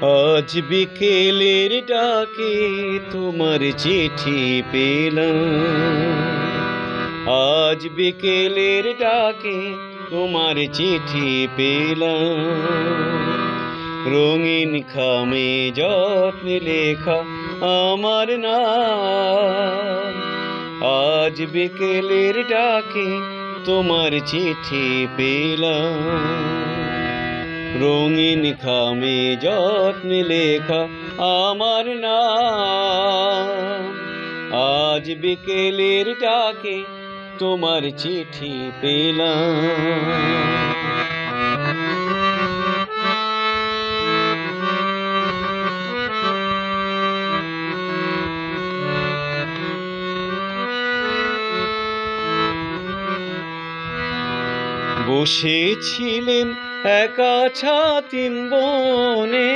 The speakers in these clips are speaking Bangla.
আজ বিকেলের ডাকে তোমার চিঠি পেলাম। আজ বিকেলের ডাকে তোমার চিঠি পেলাম। রঙিন খামে যত্নে লেখা আমার নাম। আজ বিকেলের ডাকে তোমার চিঠি পেলাম। রঙিন খামে যত্নে লেখা আমার নাম। আজ বিকেলের ডাকে তোমার চিঠি পেলাম। বসেছিলেন একা ছাতিম বনে,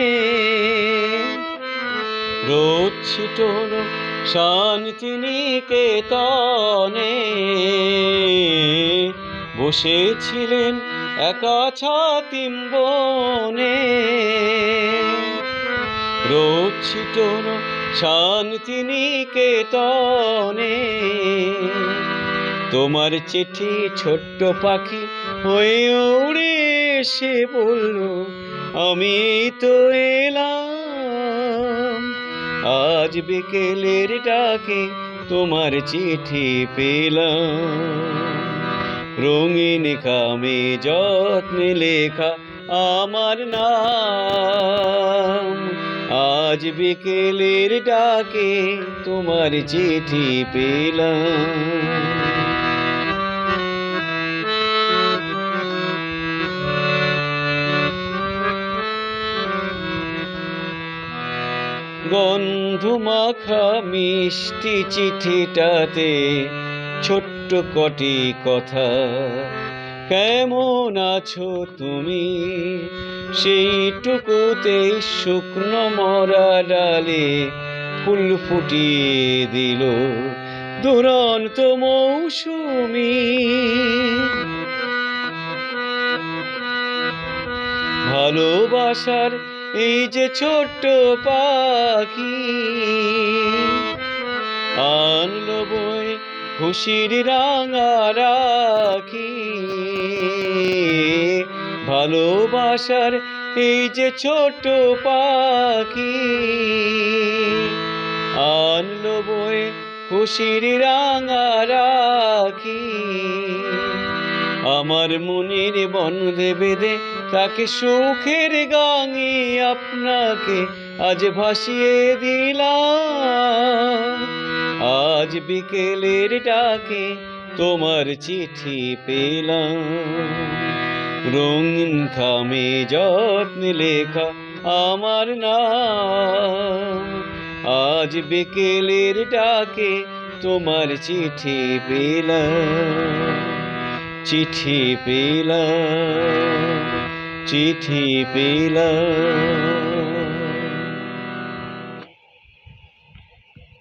রোদ ছিটোনো শান্তি নিকেতনে। বসেছিলেন একা ছাতিম বনে, রোদ ছিটোনো শান্তি নিকেতনে। তোমার চিঠি ছোট্ট পাখি হয়ে উড়ে এসে বলল, আমি তো এলাম। আজ বিকেলের ডাকে তোমার চিঠি পেলাম। রঙিন খামে যত্নে লেখা আমার নাম। আজ বিকেলের ডাকে তোমার চিঠি পেলাম। গন্ধ মাখা মিষ্টি চিঠিটাতে ছোট্ট কটি কথা। কেমন আছো তুমি, সেইটুকুতে শুকনো মরা ডালে ফুল ফুটিয়ে দিল দুরন্ত মৌসুমি। ভালোবাসার এই যে ছোট্ট পাখি আনলো বই খুশির রাঙা রাখি। ভালোবাসার এই যে ছোট্ট পাখি আনলো বই খুশির রাঙা রাখি। আমার মনের বন্ধে বেঁধে তাকে সুখের গানে আপনাকে আজ ভাসিয়ে দিলাম। আজ বিকেলের ডাকে তোমার চিঠি পেলাম। রঙিন খামে যত্নে লেখা আমার নাম। আজ বিকেলের ডাকে তোমার চিঠি পেলাম। চিঠি পেলাম, চিঠি পেলাম।